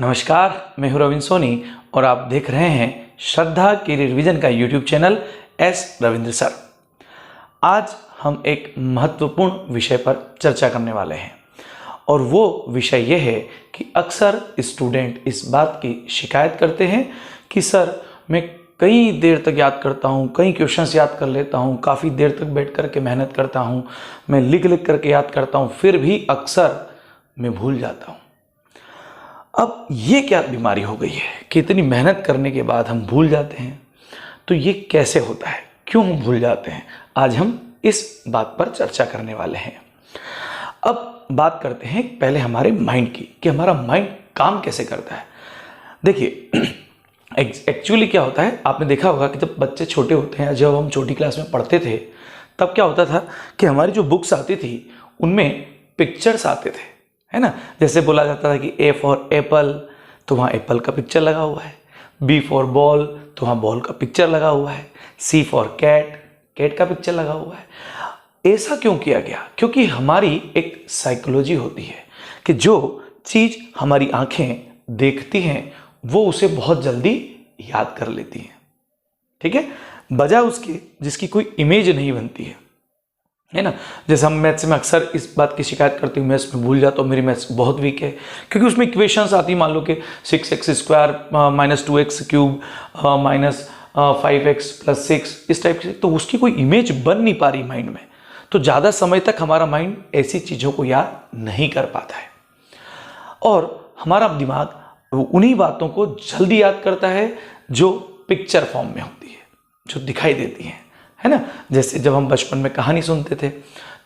नमस्कार, मैं हूं रविंद्र सोनी और आप देख रहे हैं श्रद्धा की रिवीजन का YouTube channel S Ravindra sir. आज हम एक महत्वपूर्ण विषय पर चर्चा करने वाले हैं और वो विषय ये है कि अक्सर स्टूडेंट इस बात की शिकायत करते हैं कि सर मैं कई देर तक याद करता हूँ, कई क्वेश्चंस याद कर लेता हूँ, काफ़ी देर तक बैठ कर के मेहनत करता हूँ, मैं लिख लिख करके याद करता हूँ, फिर भी अक्सर मैं भूल जाता हूँ। अब ये क्या बीमारी हो गई है कि इतनी मेहनत करने के बाद हम भूल जाते हैं? तो ये कैसे होता है, क्यों हम भूल जाते हैं? आज हम इस बात पर चर्चा करने वाले हैं। अब बात करते हैं पहले हमारे माइंड की कि हमारा माइंड काम कैसे करता है। देखिए एक्चुअली क्या होता है, आपने देखा होगा कि जब बच्चे छोटे होते हैं, जब हम छोटी क्लास में पढ़ते थे, तब क्या होता था कि हमारी जो बुक्स आती थी उनमें पिक्चर्स आते थे, है ना। जैसे बोला जाता था कि ए फॉर एप्पल, तो वहाँ एप्पल का पिक्चर लगा हुआ है। बी फॉर बॉल, तो वहाँ बॉल का पिक्चर लगा हुआ है। सी फॉर कैट, कैट का पिक्चर लगा हुआ है। ऐसा क्यों किया गया? क्योंकि हमारी एक साइकोलॉजी होती है कि जो चीज़ हमारी आंखें देखती हैं वो उसे बहुत जल्दी याद कर लेती हैं, ठीक है, बजाय उसके जिसकी कोई इमेज नहीं बनती है ना। जैसे हम मैथ्स में अक्सर इस बात की शिकायत करते हैं, मैथ्स में भूल जाता हूँ, मेरी मैथ्स बहुत वीक है, क्योंकि उसमें इक्वेशंस आती, मान लो कि 6x² minus 2x³ minus 5x plus 6, इस टाइप से, तो उसकी कोई इमेज बन नहीं पा रही माइंड में। तो ज़्यादा समय तक हमारा माइंड ऐसी चीज़ों को याद नहीं कर पाता है और हमारा दिमाग उन्हीं बातों को जल्दी याद करता है जो पिक्चर फॉर्म में होती है, जो दिखाई देती हैं, है ना। जैसे जब हम बचपन में कहानी सुनते थे,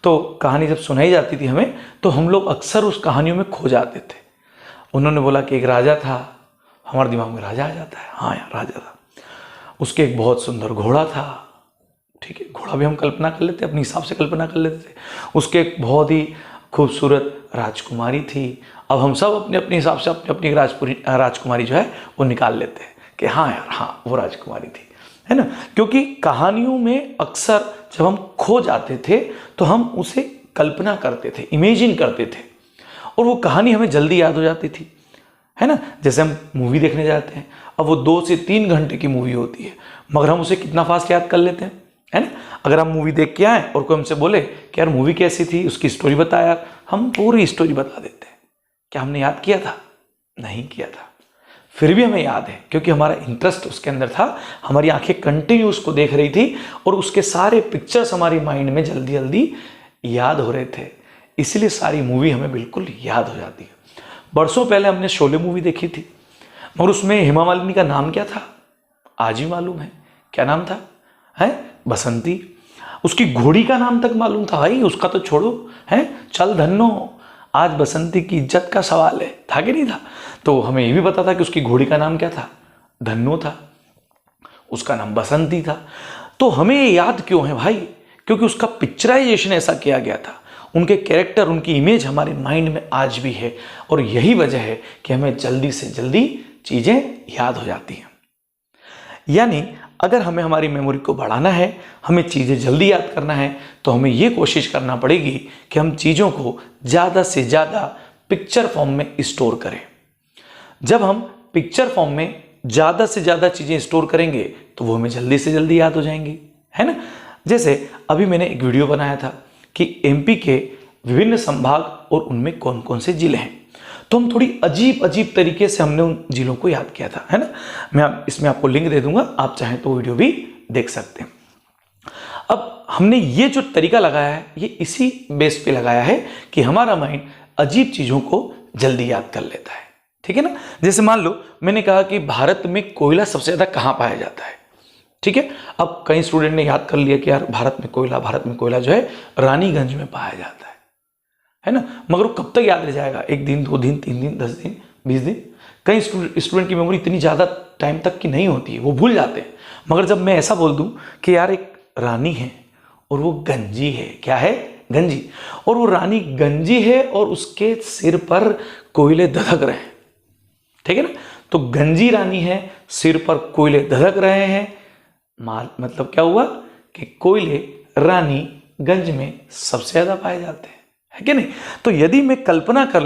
तो कहानी जब सुनाई जाती थी हमें, तो हम लोग अक्सर उस कहानियों में खो जाते थे। उन्होंने बोला कि एक राजा था, हमारे दिमाग में राजा आ जाता है, हाँ यार राजा था। उसके एक बहुत सुंदर घोड़ा था, ठीक है, घोड़ा भी हम कल्पना कर लेते, अपने हिसाब से कल्पना कर लेते थे। उसके एक बहुत ही खूबसूरत राजकुमारी थी। अब हम सब अपने अपने हिसाब से अपनी अपनी राजकुमारी जो है वो निकाल लेते हैं कि हाँ यार, हाँ वो राजकुमारी थी, है ना। क्योंकि कहानियों में अक्सर जब हम खो जाते थे तो हम उसे कल्पना करते थे, इमेजिन करते थे, और वो कहानी हमें जल्दी याद हो जाती थी, है ना। जैसे हम मूवी देखने जाते हैं, अब वो 2 से 3 घंटे की मूवी होती है, मगर हम उसे कितना फास्ट याद कर लेते हैं, है ना। अगर हम मूवी देख के आए और कोई हमसे बोले कि यार मूवी कैसी थी, उसकी स्टोरी बता यार, हम पूरी स्टोरी बता देते हैं। क्या हमने याद किया था? नहीं किया था, फिर भी हमें याद है क्योंकि हमारा इंटरेस्ट उसके अंदर था, हमारी आंखें कंटिन्यू उसको देख रही थी और उसके सारे पिक्चर्स हमारी माइंड में जल्दी जल्दी याद हो रहे थे, इसलिए सारी मूवी हमें बिल्कुल याद हो जाती है। बरसों पहले हमने शोले मूवी देखी थी, मगर उसमें हेमा मालिनी का नाम क्या था आज भी मालूम है? क्या नाम था? है बसंती। उसकी घोड़ी का नाम तक मालूम था भाई, उसका तो छोड़ो, है चल धन्नो, आज बसंती की इज्जत का सवाल है, था कि नहीं था? तो हमें ये भी पता था कि उसकी घोड़ी का नाम क्या था? धन्नो था, उसका नाम बसंती था। तो हमें ये याद क्यों है भाई? क्योंकि उसका पिक्चराइजेशन ऐसा किया गया था, उनके कैरेक्टर, उनकी इमेज हमारे माइंड में आज भी है, और यही वजह है कि हमें जल्दी से जल्दी चीज़ें याद हो जाती हैं। यानी अगर हमें हमारी मेमोरी को बढ़ाना है, हमें चीज़ें जल्दी याद करना है, तो हमें ये कोशिश करना पड़ेगी कि हम चीज़ों को ज़्यादा से ज़्यादा पिक्चर फॉर्म में स्टोर करें। जब हम पिक्चर फॉर्म में ज़्यादा से ज़्यादा चीज़ें स्टोर करेंगे तो वो हमें जल्दी से जल्दी याद हो जाएंगी, है ना। जैसे अभी मैंने एक वीडियो बनाया था कि एमपी के विभिन्न संभाग और उनमें कौन कौन से जिले हैं, तो हम थोड़ी अजीब अजीब तरीके से हमने उन जिलों को याद किया था, है ना। मैं इसमें आपको लिंक दे दूंगा, आप चाहें तो वीडियो भी देख सकते हैं। अब हमने ये जो तरीका लगाया है, ये इसी बेस पे लगाया है कि हमारा माइंड अजीब चीज़ों को जल्दी याद कर लेता है, ठीक है ना। जैसे मान लो मैंने कहा कि भारत में कोयला सबसे ज़्यादा कहाँ पाया जाता है, ठीक है। अब कई स्टूडेंट ने याद कर लिया कि यार भारत में कोयला जो है रानीगंज में पाया जाता है ना। मगर वो कब तक याद रह जाएगा? 1 दिन, 2 दिन, 3 दिन, 10 दिन, 20 दिन? कई स्टूडेंट की मेमोरी इतनी ज़्यादा टाइम तक की नहीं होती है, वो भूल जाते हैं। मगर जब मैं ऐसा बोल दूं कि यार एक रानी है और वो गंजी है, क्या है? गंजी, और वो रानी गंजी है और उसके सिर पर कोयले धधक रहे हैं, ठीक है ना। तो गंजी रानी है, सिर पर कोयले धधक रहे हैं, मतलब क्या हुआ कि कोयले रानीगंज में सबसे ज़्यादा पाए जाते हैं, है कि नहीं? तो यदि मैं कल्पना कर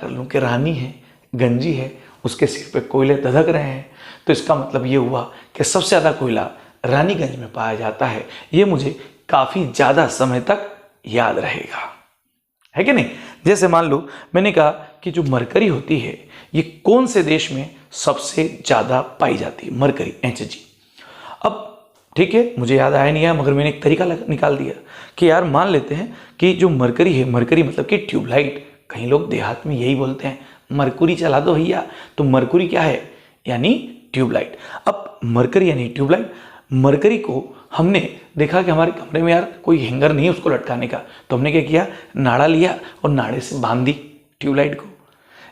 लूँ कि रानी है, गंजी है, उसके सिर पे कोयले धधक रहे हैं, तो इसका मतलब ये हुआ कि सबसे ज़्यादा कोयला रानीगंज में पाया जाता है। ये मुझे काफ़ी ज़्यादा समय तक याद रहेगा, है कि नहीं? जैसे मान लो मैंने कहा कि जो मरकरी होती है ये कौन से देश में सबसे ज़्यादा पाई जाती है, मरकरी, Hg। अब ठीक है, मुझे याद आया नहीं है, मगर मैंने एक तरीका निकाल दिया कि यार मान लेते हैं कि जो मरकरी है, मरकरी मतलब कि ट्यूबलाइट, कहीं लोग देहात में यही बोलते हैं, मरकुरी चला दो भैया, तो मरकुरी क्या है? यानी ट्यूबलाइट। अब मरकरी यानी ट्यूबलाइट, मरकरी को हमने देखा कि हमारे कमरे में यार कोई हैंगर नहीं है उसको लटकाने का, तो हमने क्या किया, नाड़ा लिया और नाड़े से बांध दी ट्यूबलाइट को।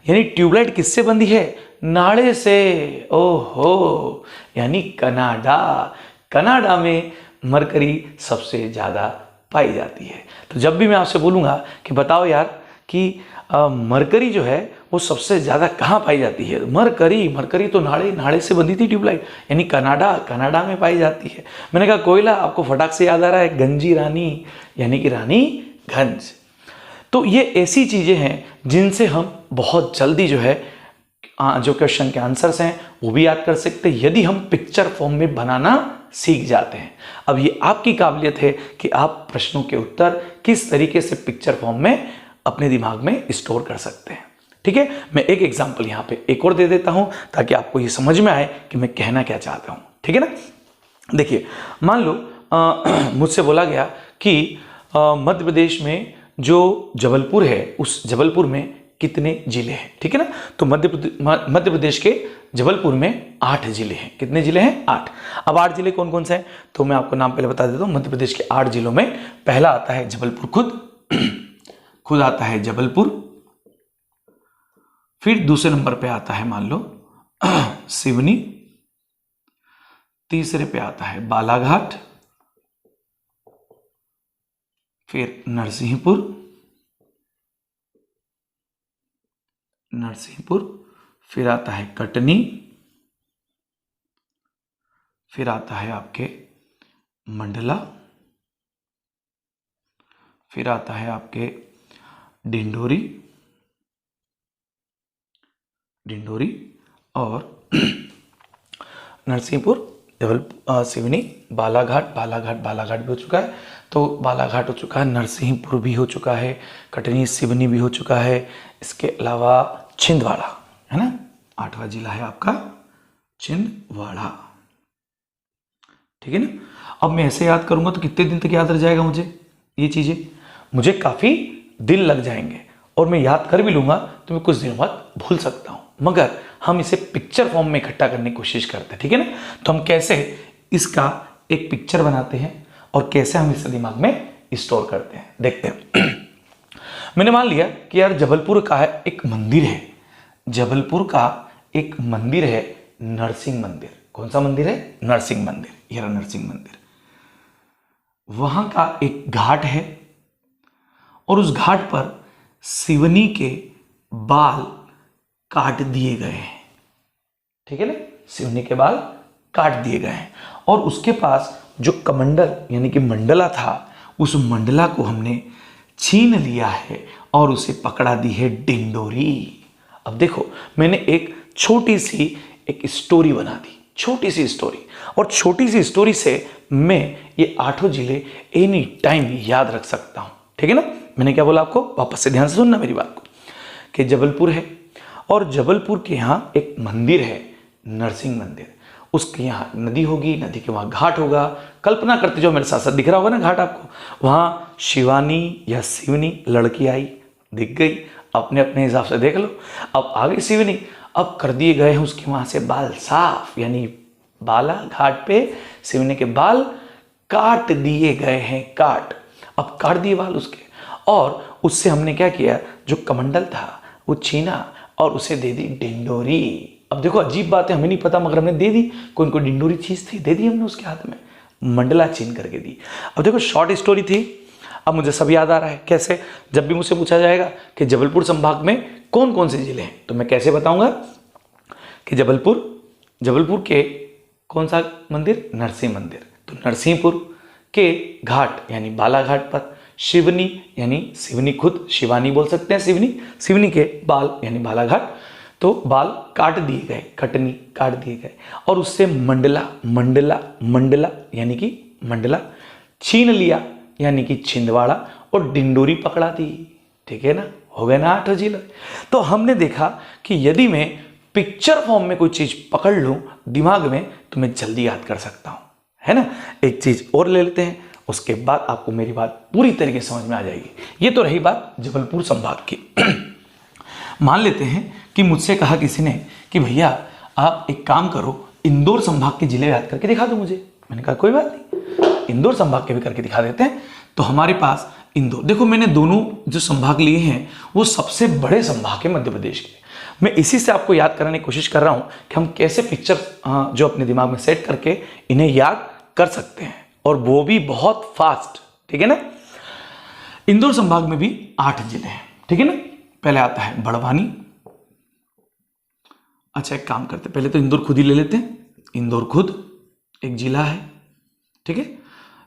यानी ट्यूबलाइट किससे बंधी है? नाड़े से। ओहो, यानी कनाडा में मरकरी सबसे ज़्यादा पाई जाती है। तो जब भी मैं आपसे बोलूँगा कि बताओ यार कि मरकरी जो है वो सबसे ज़्यादा कहाँ पाई जाती है, मरकरी तो नाड़े से बंधी थी ट्यूबलाइट, यानी कनाडा में पाई जाती है। मैंने कहा कोयला, आपको फटाक से याद आ रहा है गंजी रानी, यानी कि रानीगंज। तो ये ऐसी चीज़ें हैं जिनसे हम बहुत जल्दी जो है जो क्वेश्चन के आंसर्स हैं वो भी याद कर सकते हैं, यदि हम पिक्चर फॉर्म में बनाना सीख जाते हैं। अब ये आपकी काबिलियत है कि आप प्रश्नों के उत्तर किस तरीके से पिक्चर फॉर्म में अपने दिमाग में स्टोर कर सकते हैं। ठीक है, मैं एक एग्जाम्पल यहाँ पे एक और दे देता हूँ ताकि आपको ये समझ में आए कि मैं कहना क्या चाहता हूँ। ठीक है ना, देखिए मान लो मुझसे बोला गया कि मध्य प्रदेश में जो जबलपुर है उस जबलपुर में कितने जिले हैं। ठीक है ना, तो मध्य प्रदेश के जबलपुर में 8 जिले हैं। कितने जिले हैं? 8। अब 8 जिले कौन कौन से हैं, तो मैं आपको नाम पहले बता देता हूँ। मध्य प्रदेश के 8 जिलों में पहला आता है जबलपुर खुद आता है जबलपुर। फिर दूसरे नंबर पे आता है मान लो सिवनी। तीसरे पे आता है बालाघाट, फिर नरसिंहपुर, फिर आता है कटनी, फिर आता है आपके मंडला, फिर आता है आपके डिंडोरी और नरसिंहपुर, सिवनी, बालाघाट भी हो चुका है, तो बालाघाट हो चुका है, नरसिंहपुर भी हो चुका है, कटनी सिवनी भी हो चुका है। इसके अलावा छिंदवाड़ा है ना, 8वां जिला है आपका छिंदवाड़ा। ठीक है ना, अब मैं ऐसे याद करूंगा तो कितने दिन तक याद रह जाएगा मुझे ये चीजें? मुझे काफी दिन लग जाएंगे और मैं याद कर भी लूंगा तो मैं कुछ दिनों बाद भूल सकता हूं, मगर हम इसे पिक्चर फॉर्म में इकट्ठा करने की कोशिश करते हैं। ठीक है ना, तो हम कैसे इसका एक पिक्चर बनाते हैं और कैसे हम इसे दिमाग में स्टोर करते हैं, देखते हैं। मैंने मान लिया कि यार जबलपुर का है एक मंदिर है, जबलपुर का एक मंदिर है नरसिंह मंदिर। कौन सा मंदिर है? नरसिंह मंदिर। यह नरसिंह मंदिर, वहां का एक घाट है और उस घाट पर सिवनी के बाल काट दिए गए हैं। ठीक है ना, सिवनी के बाल काट दिए गए हैं और उसके पास जो कमंडल यानी कि मंडला था, उस मंडला को हमने छीन लिया है और उसे पकड़ा दी है डिंडोरी। अब देखो, मैंने एक छोटी सी एक स्टोरी बना दी, छोटी सी स्टोरी, और छोटी सी स्टोरी से मैं ये 8 जिले एनी टाइम याद रख सकता हूं। ठीक है ना, मैंने क्या बोला आपको, वापस से ध्यान से सुनना मेरी बात को, कि जबलपुर है और जबलपुर के यहाँ एक मंदिर है नरसिंह मंदिर। उसके यहाँ नदी होगी, नदी के वहाँ घाट होगा। कल्पना करते जाओ, मेरे साथ साथ दिख रहा होगा ना घाट आपको। वहाँ शिवानी या सिवनी लड़की आई, दिख गई, अपने अपने हिसाब से देख लो। अब आ गई सिवनी, अब कर दिए गए हैं उसके वहाँ से बाल साफ, यानी बाला घाट पे सिवनी के बाल काट दिए गए हैं, काट। अब काट दिए बाल उसके, और उससे हमने क्या किया, जो कमंडल था वो छीना और उसे दे दी डिंडोरी। अब देखो अजीब बात है, हमें नहीं पता मगर हमने दे दी, कोई कोई डिंडोरी चीज थी, दे दी हमने उसके हाथ में, मंडला छीन करके दी। अब देखो शॉर्ट स्टोरी थी, अब मुझे सब याद आ रहा है। कैसे? जब भी मुझसे पूछा जाएगा कि जबलपुर संभाग में कौन कौन से जिले हैं, तो मैं कैसे बताऊंगा कि जबलपुर के कौन सा मंदिर? नरसिंह मंदिर। तो नरसिंहपुर के घाट यानी बालाघाट पर, शिवनी यानी शिवनी खुद, शिवानी बोल सकते हैं शिवनी, शिवनी के बाल यानी बालाघाट, तो बाल काट दिए गए, कटनी काट दिए गए, और उससे मंडला मंडला मंडला यानी कि मंडला, छीन लिया यानी कि छिंदवाड़ा, और डिंडोरी पकड़ा दी। ठीक है ना, हो गए ना 8 जिले। तो हमने देखा कि यदि मैं पिक्चर फॉर्म में कोई चीज पकड़ लूं दिमाग में तो मैं जल्दी याद कर सकता हूं, है ना। एक चीज और ले लेते हैं, उसके बाद आपको मेरी बात पूरी तरीके से समझ में आ जाएगी। ये तो रही बात जबलपुर संभाग की। मान लेते हैं कि मुझसे कहा किसी ने कि भैया आप एक काम करो, इंदौर संभाग के जिले याद करके दिखा दो मुझे। मैंने कहा कोई बात नहीं, इंदौर संभाग के भी करके दिखा देते हैं। तो हमारे पास इंदौर, देखो मैंने दोनों जो संभाग लिए हैं वो सबसे बड़े संभाग है मध्य प्रदेश के। मैं इसी से आपको याद कराने की कोशिश कर रहा हूं कि हम कैसे पिक्चर जो अपने दिमाग में सेट करके इन्हें याद कर सकते हैं, और वो भी बहुत फास्ट। ठीक है ना। इंदौर संभाग में भी 8 जिले हैं। ठीक है ना। पहले आता है बड़वानी। अच्छा एक काम करते हैं, पहले तो इंदौर खुद ही ले लेते हैं। इंदौर खुद एक जिला है। ठीक है।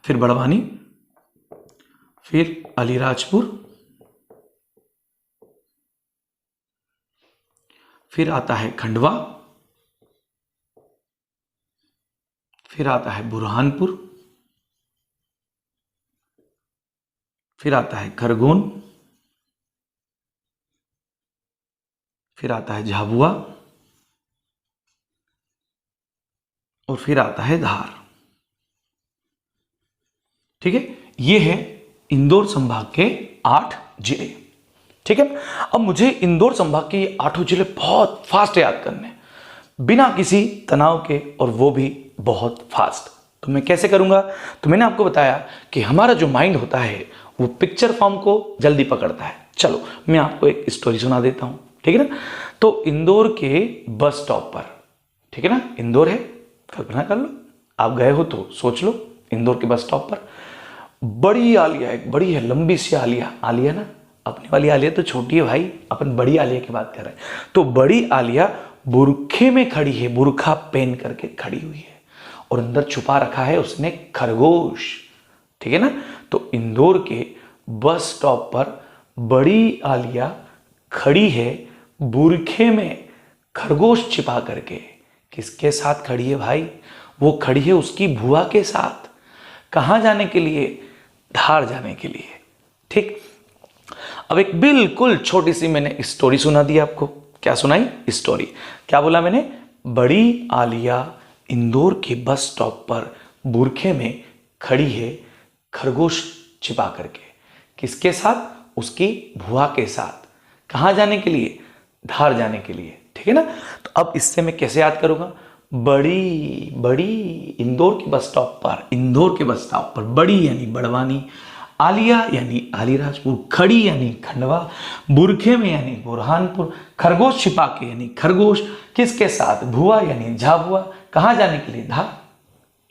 फिर बड़वानी, फिर अलीराजपुर, फिर आता है खंडवा, फिर आता है बुरहानपुर, फिर आता है खरगोन, फिर आता है झाबुआ, और फिर आता है धार। ठीक है। ये है इंदौर संभाग के 8 जिले। ठीक है। अब मुझे इंदौर संभाग के ये 8 जिले बहुत फास्ट याद करने, बिना किसी तनाव के, और वो भी बहुत फास्ट। तो मैं कैसे करूंगा? तो मैंने आपको बताया कि हमारा जो माइंड होता है वो पिक्चर फॉर्म को जल्दी पकड़ता है। चलो मैं आपको एक स्टोरी सुना देता हूं। ठीक है ना। तो इंदौर के बस स्टॉप पर, ठीक है ना, इंदौर है, कल्पना कर लो, आप गए हो तो सोच लो, इंदौर के बस स्टॉप पर बड़ी आलिया, एक बड़ी है, लंबी सी आलिया, आलिया ना, अपनी वाली आलिया तो छोटी है भाई, अपन बड़ी आलिया की बात कर रहे हैं। तो बड़ी आलिया बुरखे में खड़ी है, बुरखा पहन करके खड़ी हुई है, और अंदर छुपा रखा है उसने खरगोश। ठीक है ना। तो इंदौर के बस स्टॉप पर बड़ी आलिया खड़ी है बुरखे में खरगोश छिपा करके। किसके साथ खड़ी है भाई? वो खड़ी है उसकी बुआ के साथ। कहां जाने के लिए? धार जाने के लिए। ठीक। अब एक बिल्कुल छोटी सी मैंने स्टोरी सुना दी आपको। क्या सुनाई? स्टोरी। क्या बोला मैंने? बड़ी आलिया इंदौर के बस स्टॉप पर बुरखे में खड़ी है खरगोश छिपा करके। किसके साथ? उसकी बुआ के साथ। कहां जाने के लिए? धार जाने के लिए। ठीक है ना। तो अब इससे मैं कैसे याद करूंगा? बड़ी बड़ी इंदौर के बस स्टॉप पर, इंदौर के बस स्टॉप पर बड़ी यानी बड़वानी, आलिया यानी अलीराजपुर, खड़ी यानी खंडवा, बुरखे में यानी बुरहानपुर, खरगोश छिपा के यानी खरगोश, किसके साथ? भुआ यानी झाबुआ। कहां जाने के लिए? धार।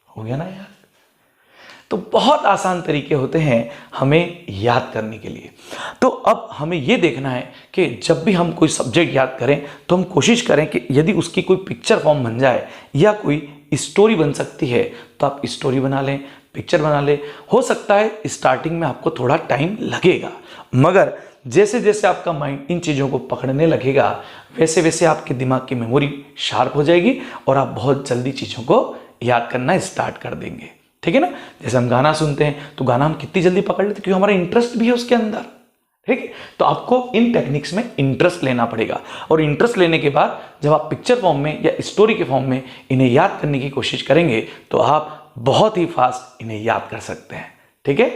हो गया ना यार। तो बहुत आसान तरीके होते हैं हमें याद करने के लिए। तो अब हमें यह देखना है कि जब भी हम कोई सब्जेक्ट याद करें तो हम कोशिश करें कि यदि उसकी कोई पिक्चर फॉर्म बन जाए या कोई स्टोरी बन सकती है तो आप स्टोरी बना लें, पिक्चर बना लें। हो सकता है स्टार्टिंग में आपको थोड़ा टाइम लगेगा, मगर जैसे जैसे आपका माइंड इन चीज़ों को पकड़ने लगेगा वैसे वैसे आपके दिमाग की मेमोरी शार्प हो जाएगी और आप बहुत जल्दी चीज़ों को याद करना स्टार्ट कर देंगे। ठीक है ना। जैसे हम गाना सुनते हैं तो गाना हम कितनी जल्दी पकड़ लेते, क्योंकि हमारा इंटरेस्ट भी है उसके अंदर। ठीक है। तो आपको इन टेक्निक्स में इंटरेस्ट लेना पड़ेगा, और इंटरेस्ट लेने के बाद जब आप पिक्चर फॉर्म में या स्टोरी के फॉर्म में इन्हें याद करने की कोशिश करेंगे तो आप बहुत ही फास्ट इन्हें याद कर सकते हैं। ठीक है।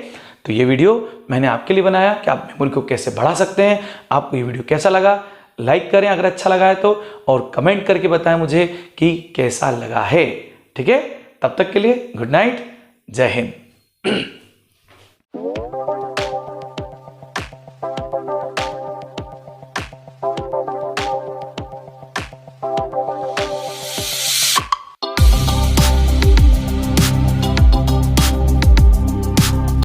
तो ये वीडियो मैंने आपके लिए बनाया कि आप मेमोरी को कैसे बढ़ा सकते हैं। आपको ये वीडियो कैसा लगा? लाइक करें अगर अच्छा लगा है तो, और कमेंट करके बताएं मुझे कि कैसा लगा है। ठीक है। तब तक के लिए गुड नाइट, जय हिंद।